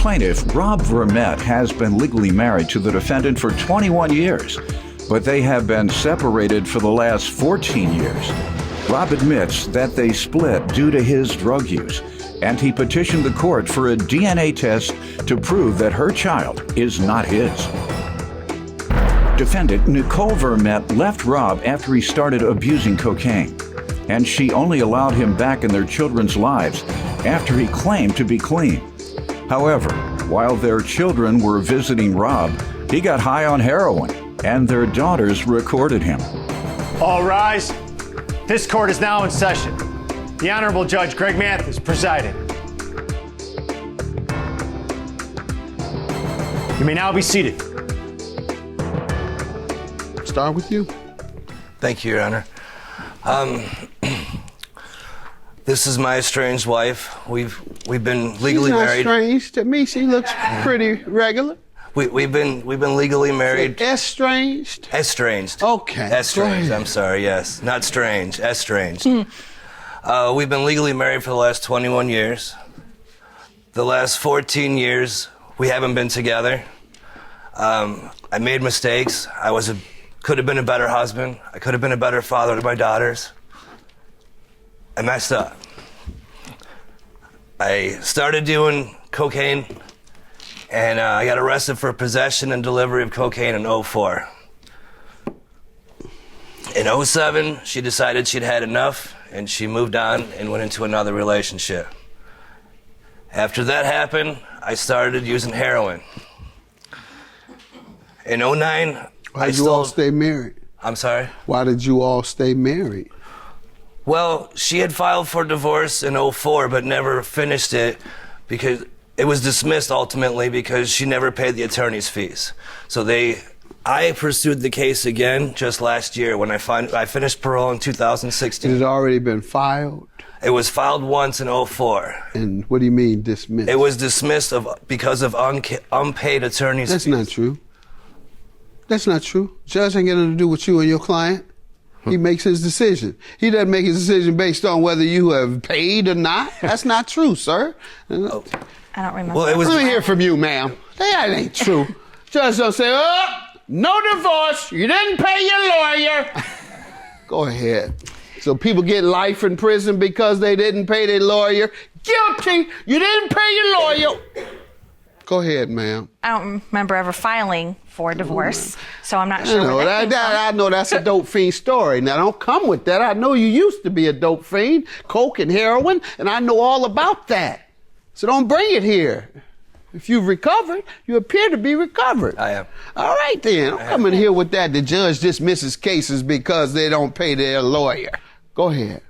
plaintiff, Rob Vermette, has been legally married to the defendant for 21 years, but they have been separated for the last 14 years. Rob admits that they split due to his drug use, and he petitioned the court for a DNA test to prove that her child is not his. Defendant Nicole Vermette left Rob after he started abusing cocaine, and she only allowed him back in their children's lives after he claimed to be clean. However, while their children were visiting Rob, he got high on heroin, and their daughters recorded him. All rise. This court is now in session. The Honorable Judge Greg Mathis presiding. You may now be seated. Start with you. Thank you, Your Honor. This is my estranged wife. We've been legally married. She's not strange to me. She looks pretty regular. We've been legally married. Estranged? Estranged. Okay. Estranged. I'm sorry. Yes, not strange. Estranged. We've been legally married for the last 21 years. The last 14 years, we haven't been together. I made mistakes. Could have been a better husband. I could have been a better father to my daughters. I messed up. I started doing cocaine, and I got arrested for possession and delivery of cocaine in 2004. In 2007, she decided she'd had enough, and she moved on and went into another relationship. After that happened, I started using heroin. In 2009, Why did you all stay married? I'm sorry? Why did you all stay married? Well, she had filed for divorce in 2004, but never finished it because it was dismissed ultimately because she never paid the attorney's fees. So I pursued the case again just last year when I finished parole in 2016. It had already been filed? It was filed once in 2004. And what do you mean dismissed? It was dismissed because of unpaid attorney's fees. That's not true. That's not true. Judge ain't got nothing to do with you and your client. He makes his decision. He doesn't make his decision based on whether you have paid or not. That's not true, sir. Oh. I don't remember. Well, Let me hear from you, ma'am. That ain't true. Judge don't say, oh, no divorce. You didn't pay your lawyer. Go ahead. So people get life in prison because they didn't pay their lawyer. Guilty. You didn't pay your lawyer. Go ahead, ma'am. I don't remember ever filing for divorce, so I'm not sure. I know that's a dope fiend story. Now, don't come with that. I know you used to be a dope fiend, coke and heroin, and I know all about that. So don't bring it here. If you've recovered, you appear to be recovered. I am. All right, then. Don't come in here with that. The judge dismisses cases because they don't pay their lawyer. Go ahead.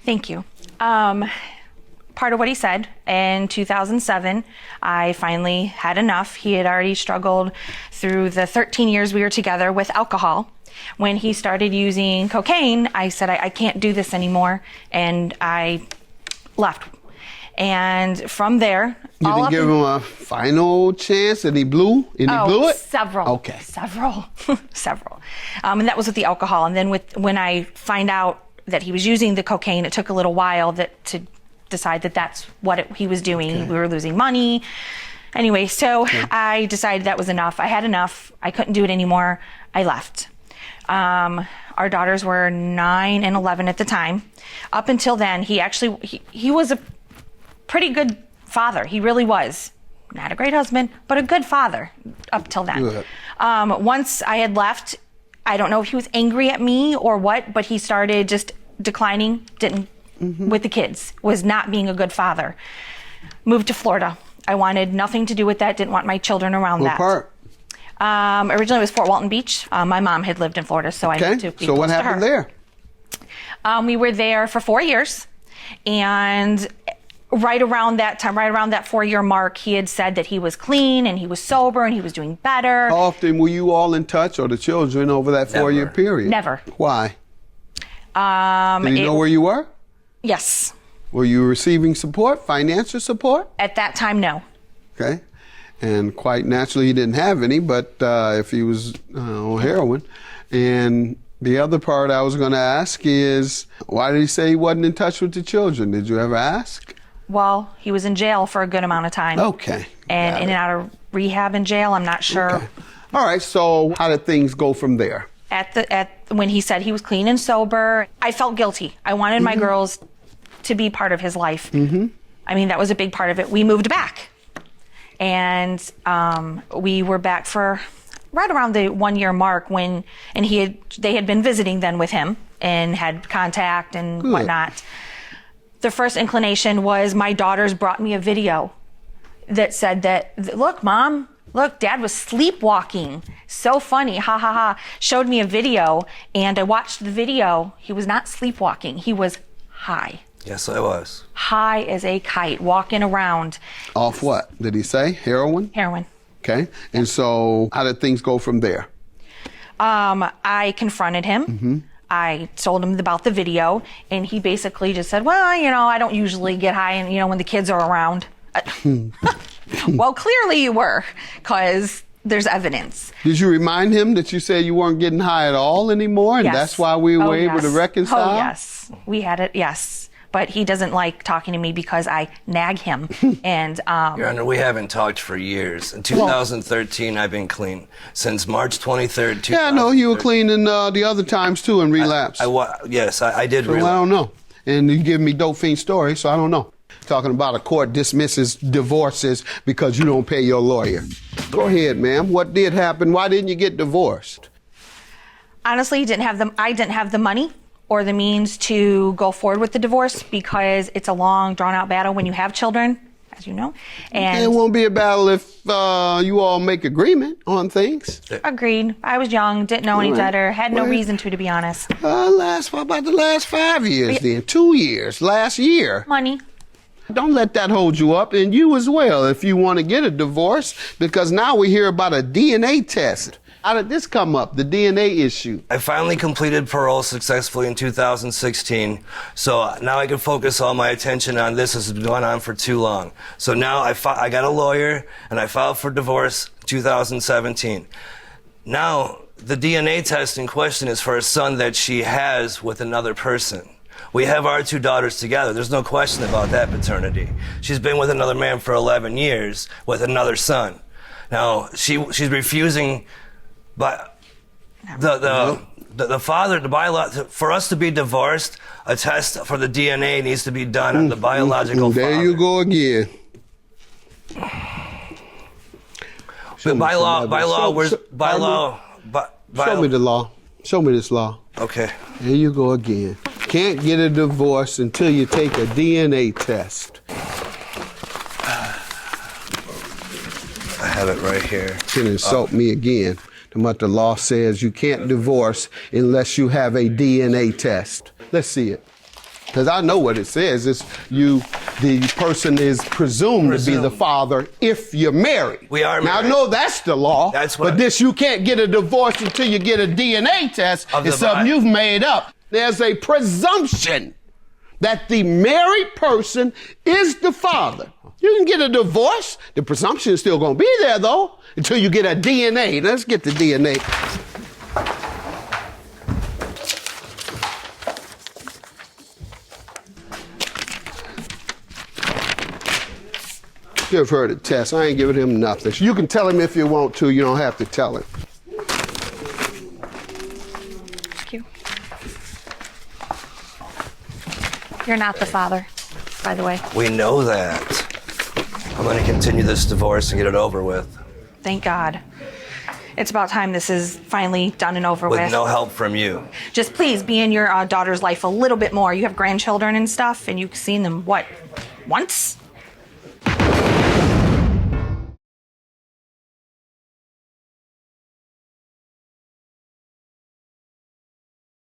Thank you. Part of what he said, in 2007, I finally had enough. He had already struggled through the 13 years we were together with alcohol. When he started using cocaine, I said, I can't do this anymore, and I left. And from there... You didn't give him a final chance, and he blew? And he blew it? Several. Okay. Several. And that was with the alcohol. And then when I find out that he was using the cocaine, it took a little while to decide that that's what he was doing. Okay. We were losing money. Anyway, so I decided that was enough. I had enough. I couldn't do it anymore. I left. Our daughters were 9 and 11 at the time. Up until then, he was a pretty good father. He really was. Not a great husband, but a good father up till then. Good. Once I had left, I don't know if he was angry at me or what, but he started just declining, with the kids, was not being a good father. Moved to Florida. I wanted nothing to do with that, didn't want my children around that. What part? Originally it was Fort Walton Beach. My mom had lived in Florida, so I moved to be So what close to happened her. there? We were there for 4 years, and right around that time, right around that 4-year mark, he had said that he was clean and he was sober and he was doing better. How often were you all in touch, or the children, over that 4-year period? Never. Why? Did he know where you were? Yes. Were you receiving support, financial support? At that time, no. Okay. And quite naturally, he didn't have any, but if he was on heroin. And the other part I was going to ask is, why did he say he wasn't in touch with the children? Did you ever ask? Well, he was in jail for a good amount of time. Okay. And Got in it. and out of rehab and jail, I'm not sure. Okay. All right, so how did things go from there? When he said he was clean and sober, I felt guilty. I wanted my girls to be part of his life. I mean, that was a big part of it. We moved back, and we were back for right around the 1 year mark they had been visiting then with him and had contact and whatnot. The first inclination was my daughters brought me a video that said that, look, Mom, look, Dad was sleepwalking. So funny, ha ha ha. Showed me a video, and I watched the video. He was not sleepwalking. He was high. Yes, I was. High as a kite, walking around. Off what? Did he say? Heroin? Heroin. Okay. And so how did things go from there? I confronted him. I told him about the video, and he basically just said, well, I don't usually get high when the kids are around. Well, clearly you were, because there's evidence. Did you remind him that you said you weren't getting high at all anymore, and Yes. that's why we were able to Yes. reconcile? Oh, yes. We had it, yes. But he doesn't like talking to me because I nag him. And Your Honor, we haven't talked for years. In 2013, I've been clean. Since March 23rd, 2013. Yeah, I know you were clean in the other times too and relapsed. Yes, I did Well, I relapse. don't know. And you give me dope fiend story, so I don't know. Talking about a court dismisses divorces because you don't pay your lawyer. Go ahead, ma'am. What did happen? Why didn't you get divorced? honestly, I didn't have the money or the means to go forward with the divorce because it's a long, drawn-out battle when you have children, as you know. And It won't be a battle if you all make agreement on things. agreed. I was young, didn't know any All right. better, had no Well, reason to be honest. What about the last 5 years then? 2 years, last year. Money. Don't let that hold you up, and you as well, if you want to get a divorce, because now we hear about a DNA test. How did this come up, the DNA issue? I finally completed parole successfully in 2016, so now I can focus all my attention on this. This has gone on for too long. So now I got a lawyer, and I filed for divorce 2017. Now, the DNA test in question is for a son that she has with another person. We have our 2 daughters together. There's no question about that paternity. She's been with another man for 11 years with another son. Now, she's refusing, but the father, the for us to be divorced, a test for the DNA needs to be done on the biological father. There you go again. But by law, Show me the law. Show me this law. Okay. There you go again. Can't get a divorce until you take a DNA test. I have it right here. Can insult me again. What the law says, you can't divorce unless you have a DNA test. Let's see it. Because I know what it says. It's the person is presumed to be the father if you're married. We are Now, married. I know that's the law. That's what but this, you can't get a divorce until you get a DNA test. Of the It's something you've made up. There's a presumption that the married person is the father. You can get a divorce. The presumption is still going to be there, though, until you get a DNA. Let's get the DNA. Give her the test. I ain't giving him nothing. You can tell him if you want to. You don't have to tell him. Thank you. You're not the father, by the way. We know that. I'm going to continue this divorce and get it over with. Thank God. It's about time this is finally done and over with. With no help from you. Just please be in your daughter's life a little bit more. You have grandchildren and stuff, and you've seen them, what, once?